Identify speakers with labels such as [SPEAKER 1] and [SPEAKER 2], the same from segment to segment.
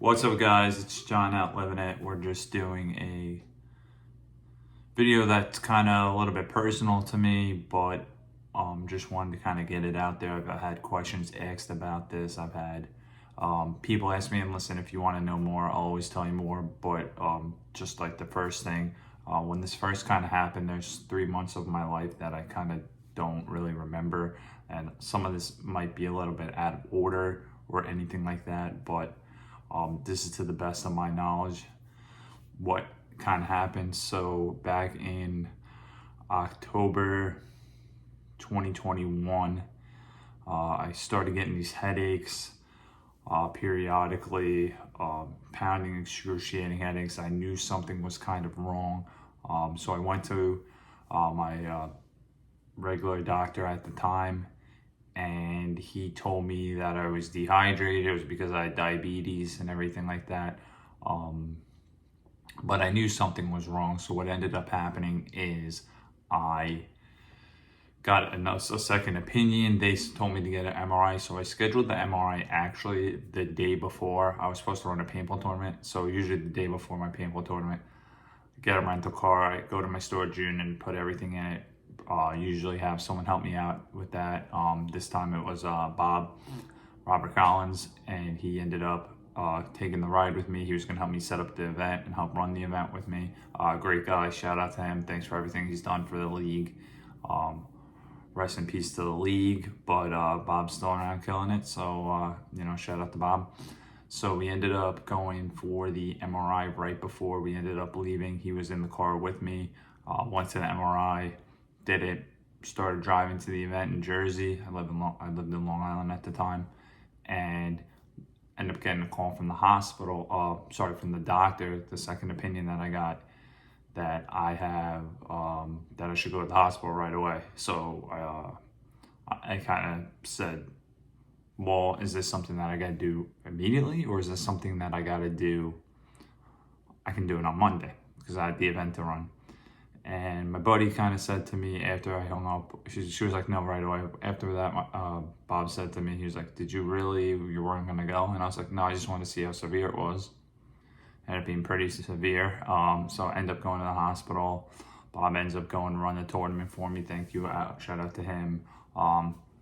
[SPEAKER 1] What's up, guys? It's John out living it. We're just doing a video that's kind of a little bit personal to me, but just wanted to kind of get it out there. I've had questions asked about this. I've had people ask me, and listen, if you want to know more, I'll always tell you more. But just like the first thing, when this first kind of happened, there's 3 months of my life that I kind of don't really remember, and some of this might be a little bit out of order or anything like that, but this is to the best of my knowledge what kind of happened. So back in October 2021, I started getting these headaches periodically, pounding, excruciating headaches. I knew something was kind of wrong. So I went to my regular doctor at the time, and he told me that I was dehydrated. It was because I had diabetes and everything like that. But I knew something was wrong. So what ended up happening is I got a second opinion. They told me to get an MRI. So I scheduled the MRI actually the day before. I was supposed to run a paintball tournament. So usually the day before my paintball tournament, I get a rental car, I go to my storage unit and put everything in it. Usually have someone help me out with that. This time it was Robert Collins, and he ended up taking the ride with me. He was going to help me set up the event and help run the event with me. Great guy. Shout out to him. Thanks for everything he's done for the league. Rest in peace to the league, but Bob's still around killing it. So, shout out to Bob. So we ended up going for the MRI right before we ended up leaving. He was in the car with me. Went to the MRI. Did it, started driving to the event in Jersey. I lived in Long Island at the time, and ended up getting a call from the hospital, from the doctor, the second opinion that I got, that I have, that I should go to the hospital right away. So I kind of said, well, is this something that I got to do immediately, or is this something that I can do it on Monday, because I had the event to run. And my buddy kind of said to me after I hung up, she was like, no, right away. After that, Bob said to me, he was like, you weren't going to go? And I was like, no, I just wanted to see how severe it was. Ended up being pretty severe. So I ended up going to the hospital. Bob ends up going to run the tournament for me. Thank you. Shout out to him.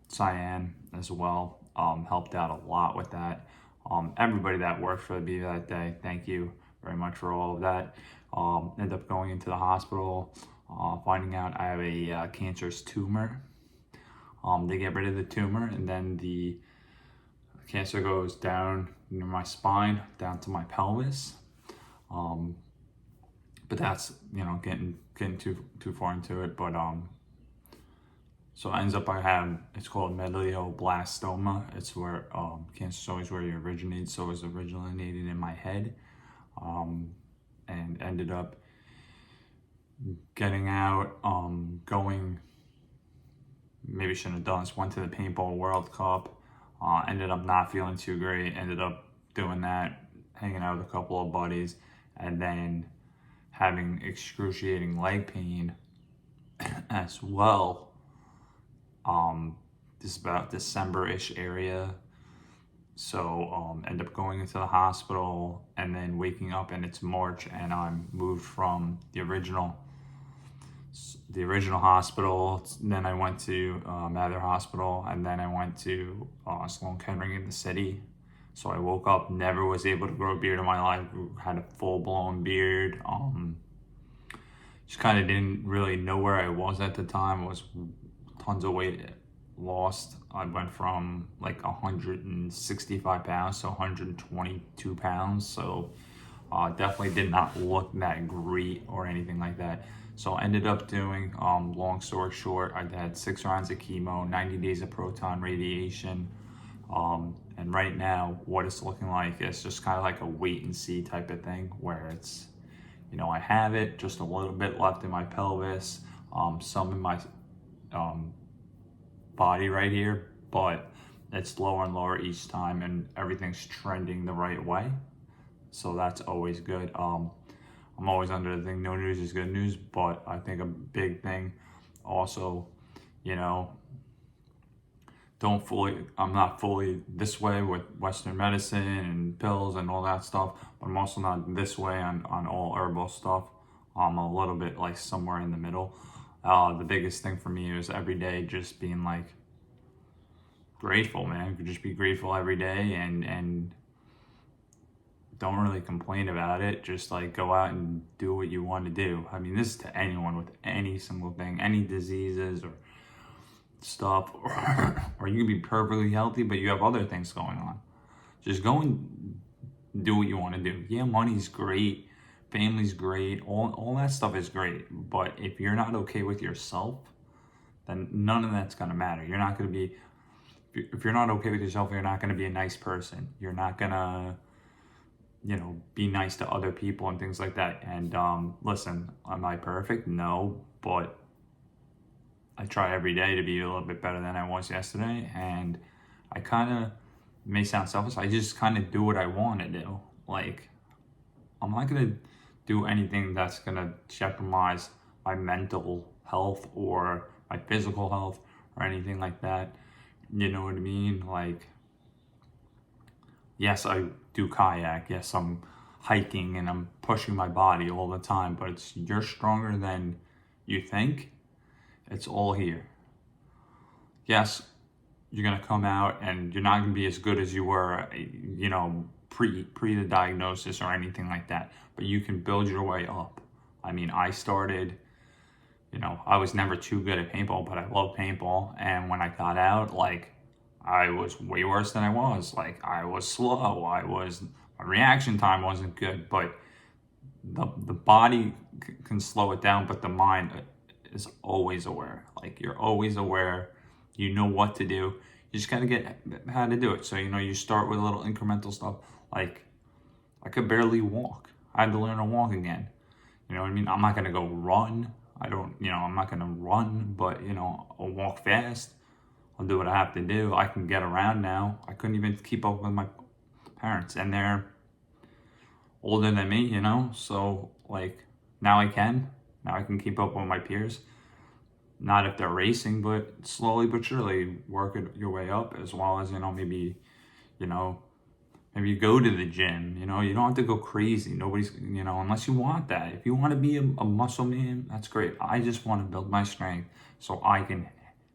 [SPEAKER 1] Cyan as well helped out a lot with that. Everybody that worked for me that day, thank you very much for all of that. Ended up going into the hospital, finding out I have a cancerous tumor. They get rid of the tumor, and then the cancer goes down near my spine, down to my pelvis. But that's, getting too far into it. But so it ends up it's called Medulloblastoma. It's where cancer is always where it originates. So it was originated in my head. And ended up getting out, going, maybe shouldn't have done this, went to the Paintball World Cup, ended up not feeling too great, ended up doing that, hanging out with a couple of buddies, and then having excruciating leg pain as well. This is about December-ish area. So end up going into the hospital, and then waking up, and it's March, and I'm moved from the original hospital. Then I went to Mather Hospital, and then I went to Sloan Kettering in the city. So I woke up, never was able to grow a beard in my life, had a full-blown beard. Just kind of didn't really know where I was at the time. Was tons of weight lost. I went from like 165 pounds to 122 pounds. So definitely did not look that great or anything like that. So I ended up doing, long story short, I had 6 rounds of chemo, 90 days of proton radiation. And right now, what it's looking like is just kind of like a wait and see type of thing, where it's, I have it, just a little bit left in my pelvis, some in my body right here, but it's lower and lower each time, and everything's trending the right way. So that's always good. I'm always under the thing, no news is good news, but I think a big thing also, I'm not fully this way with Western medicine and pills and all that stuff, but I'm also not this way on all herbal stuff. I'm a little bit like somewhere in the middle. The biggest thing for me is every day just being like grateful, man. Just be grateful every day and don't really complain about it. Just like go out and do what you want to do. I mean, this is to anyone with any single thing, any diseases or stuff, or you can be perfectly healthy, but you have other things going on. Just go and do what you want to do. Yeah, money's great, family's great, all that stuff is great. But if you're not okay with yourself, then none of that's gonna matter. You're not gonna be, if you're not okay with yourself, you're not gonna be a nice person. You're not gonna, be nice to other people and things like that. And listen, am I perfect? No, but I try every day to be a little bit better than I was yesterday. And I kind of, may sound selfish, I just kind of do what I want to do. Like, I'm not going to do anything that's going to jeopardize my mental health or my physical health or anything like that. You know what I mean? Like, yes, I do kayak. Yes, I'm hiking and I'm pushing my body all the time, but you're stronger than you think. It's all here. Yes, you're gonna come out and you're not gonna be as good as you were, pre the diagnosis or anything like that. But you can build your way up. I mean, I started, I was never too good at paintball, but I love paintball. And when I got out, like, I was way worse than I was. Like, I was slow. My reaction time wasn't good. But the body can slow it down, but the mind is always aware. Like, you're always aware, you know what to do, you just gotta get how to do it. So you start with a little incremental stuff. Like, I could barely walk, I had to learn to walk again. You know what I mean? I'm not gonna go run, I'm not gonna run, but I'll walk fast, I'll do what I have to do. I can get around now. I couldn't even keep up with my parents, and they're older than me, so like now I can keep up with my peers. Not if they're racing, but slowly but surely work your way up, as well as, maybe you go to the gym, you don't have to go crazy. Nobody's, unless you want that. If you want to be a muscle man, that's great. I just want to build my strength so I can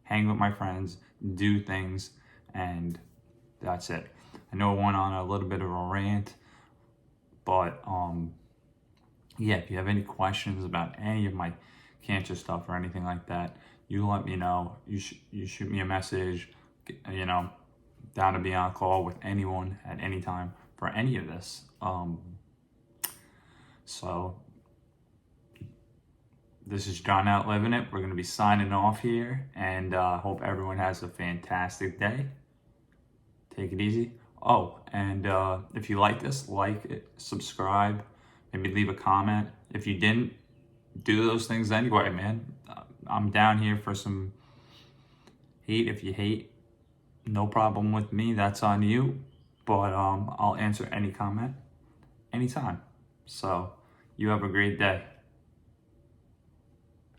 [SPEAKER 1] hang with my friends, do things, and that's it. I know I went on a little bit of a rant, but yeah, if you have any questions about any of my cancer stuff or anything like that, you let me know. You shoot me a message, down to be on call with anyone at any time for any of this. So this is John Out Living It. We're going to be signing off here, and hope everyone has a fantastic day. Take it easy. Oh, and if you like this, like it, subscribe, maybe leave a comment. If you didn't, do those things anyway, man. I'm down here for some hate. If you hate, no problem with me. That's on you. But I'll answer any comment anytime. So you have a great day.